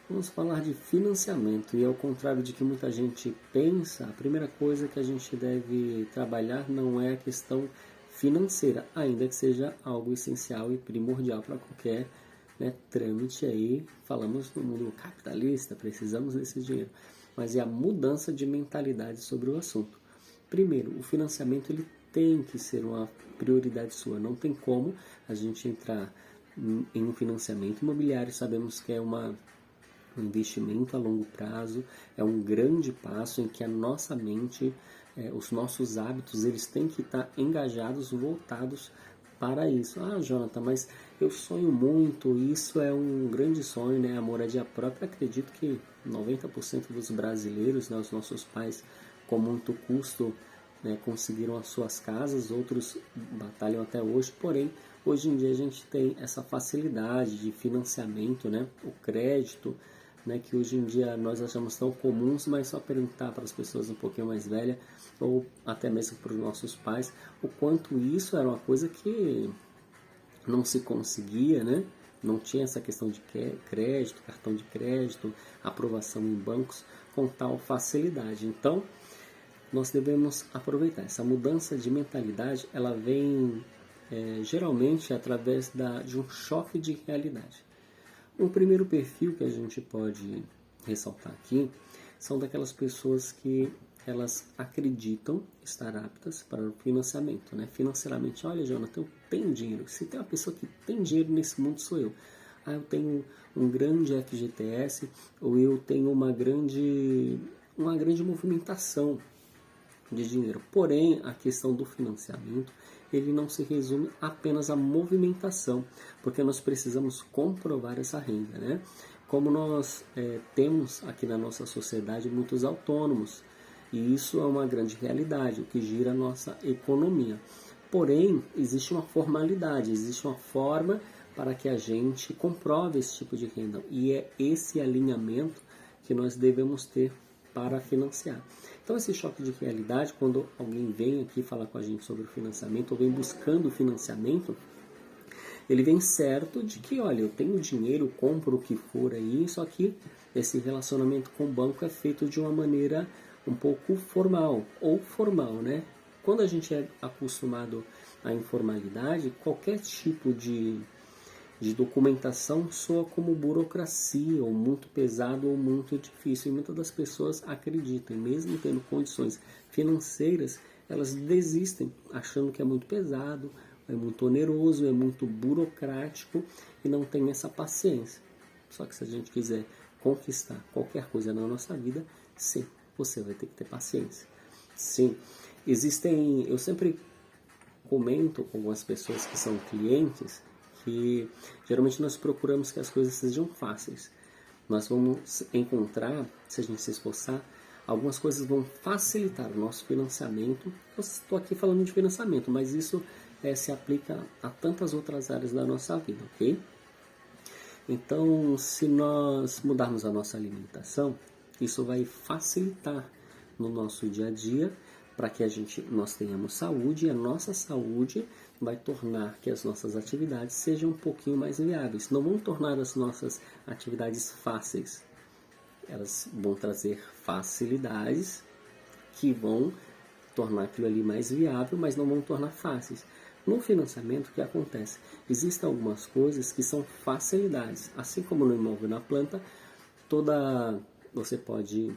Vamos falar de financiamento e ao contrário de que muita gente pensa, a primeira coisa que a gente deve trabalhar não é a questão financeira, ainda que seja algo essencial e primordial para qualquer, né, trâmite aí. Falamos no mundo capitalista, precisamos desse dinheiro, mas é a mudança de mentalidade sobre o assunto. Primeiro, o financiamento ele tem que ser uma prioridade sua, não tem como a gente entrar em um financiamento imobiliário, sabemos que é um investimento a longo prazo, é um grande passo em que a nossa mente, os nossos hábitos, eles têm que estar engajados, voltados para isso. Ah, Jonathan, mas eu sonho muito, isso é um grande sonho, né? A moradia própria, acredito que 90% dos brasileiros, né, os nossos pais, com muito custo, né, conseguiram as suas casas, outros batalham até hoje, porém, hoje em dia a gente tem essa facilidade de financiamento, né, o crédito, né, que hoje em dia nós achamos tão comuns, mas só perguntar para as pessoas um pouquinho mais velhas, ou até mesmo para os nossos pais, o quanto isso era uma coisa que não se conseguia, né? Não tinha essa questão de crédito, cartão de crédito, aprovação em bancos com tal facilidade. Então, nós devemos aproveitar. Essa mudança de mentalidade, ela vem geralmente através de um choque de realidade. Um primeiro perfil que a gente pode ressaltar aqui são daquelas pessoas que elas acreditam estar aptas para o financiamento, né? Financeiramente, olha, Jonathan, eu tenho dinheiro. Se tem uma pessoa que tem dinheiro nesse mundo, sou eu. Ah, eu tenho um grande FGTS, ou eu tenho uma grande movimentação de dinheiro. Porém, a questão do financiamento, ele não se resume apenas à movimentação, porque nós precisamos comprovar essa renda, né? Como nós temos aqui na nossa sociedade muitos autônomos, e isso é uma grande realidade, o que gira a nossa economia. Porém, existe uma formalidade, existe uma forma para que a gente comprove esse tipo de renda, e é esse alinhamento que nós devemos ter para financiar. Então, esse choque de realidade, quando alguém vem aqui falar com a gente sobre o financiamento, ou vem buscando o financiamento, ele vem certo de que, olha, eu tenho dinheiro, compro o que for aí, só que esse relacionamento com o banco é feito de uma maneira um pouco formal, ou formal, né? Quando a gente é acostumado à informalidade, qualquer tipo de documentação soa como burocracia, ou muito pesado, ou muito difícil. E muitas das pessoas acreditam, mesmo tendo condições financeiras, elas desistem, achando que é muito pesado, é muito oneroso, é muito burocrático e não tem essa paciência. Só que se a gente quiser conquistar qualquer coisa na nossa vida, sim, você vai ter que ter paciência. Sim, eu sempre comento com algumas pessoas que são clientes que geralmente nós procuramos que as coisas sejam fáceis. Nós vamos encontrar, se a gente se esforçar, algumas coisas vão facilitar o nosso financiamento. Eu estou aqui falando de financiamento, mas isso se aplica a tantas outras áreas da nossa vida, ok? Então, se nós mudarmos a nossa alimentação, isso vai facilitar no nosso dia a dia para que nós tenhamos saúde, e a nossa saúde vai tornar que as nossas atividades sejam um pouquinho mais viáveis. Não vão tornar as nossas atividades fáceis. Elas vão trazer facilidades que vão tornar aquilo ali mais viável, mas não vão tornar fáceis. No financiamento, o que acontece? Existem algumas coisas que são facilidades. Assim como no imóvel na planta, você pode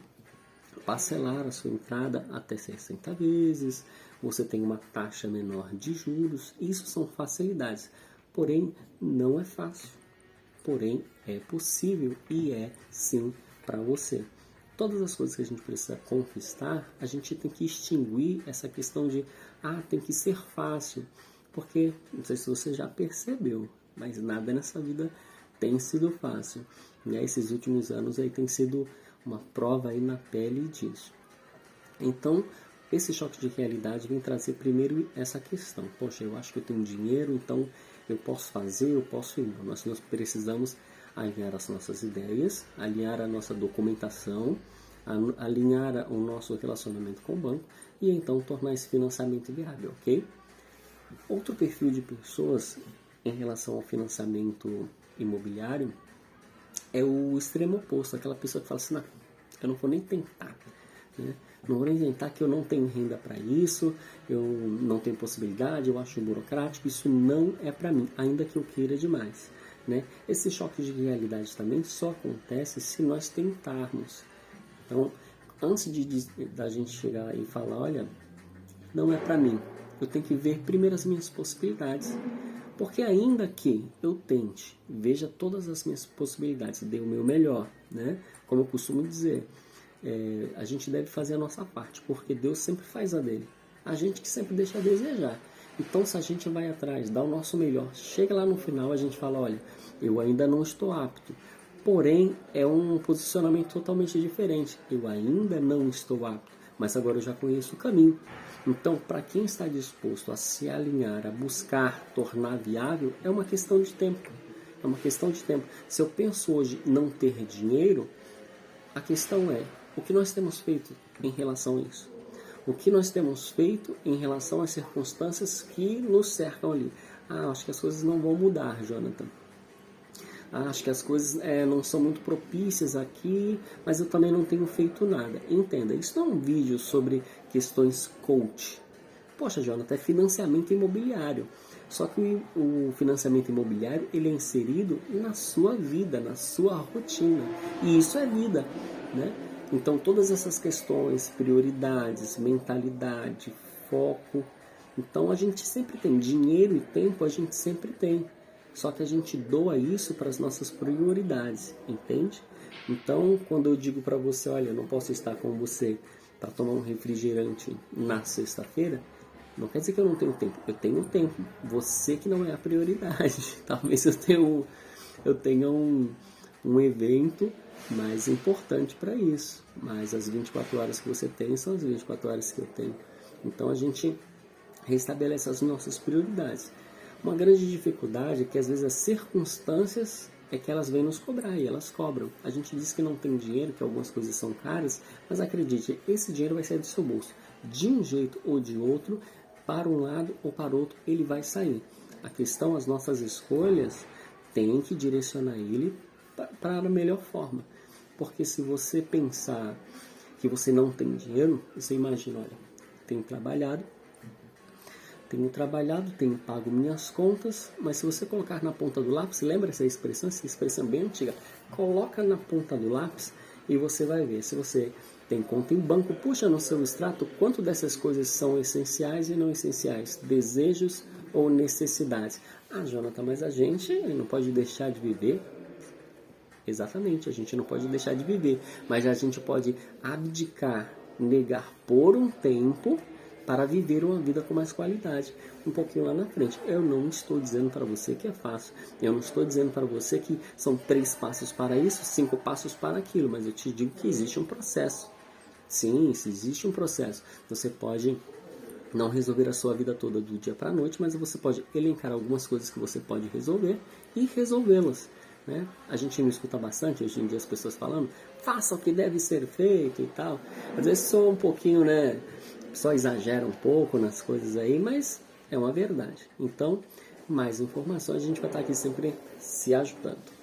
parcelar a sua entrada até 60 vezes, você tem uma taxa menor de juros, isso são facilidades. Porém, não é fácil. Porém, é possível e é sim para você. Todas as coisas que a gente precisa conquistar, a gente tem que extinguir essa questão de tem que ser fácil. Porque, não sei se você já percebeu, mas nada nessa vida tem sido fácil. Né? Esses últimos anos aí tem sido uma prova aí na pele disso. Então, esse choque de realidade vem trazer primeiro essa questão. Poxa, eu acho que eu tenho dinheiro, então eu posso fazer, eu posso ir. Não. Nós precisamos alinhar as nossas ideias, alinhar a nossa documentação, alinhar o nosso relacionamento com o banco e então tornar esse financiamento viável, ok? Outro perfil de pessoas em relação ao financiamento imobiliário é o extremo oposto, aquela pessoa que fala assim, não, eu não vou nem tentar, né? Não vou nem tentar que eu não tenho renda para isso, eu não tenho possibilidade, eu acho burocrático, isso não é para mim, ainda que eu queira demais, né? Esse choque de realidade também só acontece se nós tentarmos. Então, antes da gente chegar e falar, olha, não é para mim, eu tenho que ver primeiro as minhas possibilidades. Porque ainda que eu tente, veja todas as minhas possibilidades, dê o meu melhor, né? Como eu costumo dizer, a gente deve fazer a nossa parte, porque Deus sempre faz a dele. A gente que sempre deixa a desejar. Então, se a gente vai atrás, dá o nosso melhor, chega lá no final, a gente fala, olha, eu ainda não estou apto. Porém, é um posicionamento totalmente diferente. Eu ainda não estou apto, mas agora eu já conheço o caminho. Então, para quem está disposto a se alinhar, a buscar tornar viável, é uma questão de tempo. É uma questão de tempo. Se eu penso hoje não ter dinheiro, a questão é, o que nós temos feito em relação a isso? O que nós temos feito em relação às circunstâncias que nos cercam ali? Acho que as coisas não vão mudar, Jonathan. Acho que as coisas não são muito propícias aqui, mas eu também não tenho feito nada. Entenda, isso não é um vídeo sobre questões coach. Poxa, Jonathan, é financiamento imobiliário. Só que o financiamento imobiliário ele é inserido na sua vida, na sua rotina. E isso é vida, né? Então, todas essas questões, prioridades, mentalidade, foco. Então, a gente sempre tem dinheiro e tempo, a gente sempre tem. Só que a gente doa isso para as nossas prioridades, entende? Então, quando eu digo para você, olha, eu não posso estar com você para tomar um refrigerante na sexta-feira, não quer dizer que eu não tenho tempo. Eu tenho tempo. Você que não é a prioridade. Talvez eu tenha um evento mais importante para isso. Mas as 24 horas que você tem são as 24 horas que eu tenho. Então, a gente restabelece as nossas prioridades. Uma grande dificuldade é que às vezes as circunstâncias é que elas vêm nos cobrar e elas cobram. A gente diz que não tem dinheiro, que algumas coisas são caras, mas acredite, esse dinheiro vai sair do seu bolso. De um jeito ou de outro, para um lado ou para o outro, ele vai sair. A questão, as nossas escolhas, tem que direcionar ele para a melhor forma. Porque se você pensar que você não tem dinheiro, você imagina, olha, tenho trabalhado, tenho pago minhas contas, mas se você colocar na ponta do lápis, lembra essa expressão bem antiga, coloca na ponta do lápis e você vai ver, se você tem conta em banco, puxa no seu extrato quanto dessas coisas são essenciais e não essenciais, desejos ou necessidades. Jonathan, mas a gente não pode deixar de viver. Exatamente, a gente não pode deixar de viver, mas a gente pode abdicar, negar por um tempo para viver uma vida com mais qualidade, um pouquinho lá na frente. Eu não estou dizendo para você que é fácil, eu não estou dizendo para você que são 3 passos para isso, 5 passos para aquilo, mas eu te digo que existe um processo. Sim, existe um processo. Você pode não resolver a sua vida toda do dia para a noite, mas você pode elencar algumas coisas que você pode resolver e resolvê-las. Né? A gente não escuta bastante hoje em dia as pessoas falando, faça o que deve ser feito e tal. Às vezes sou um pouquinho, né? Só exagera um pouco nas coisas aí, mas é uma verdade. Então, mais informações, a gente vai estar aqui sempre se ajudando.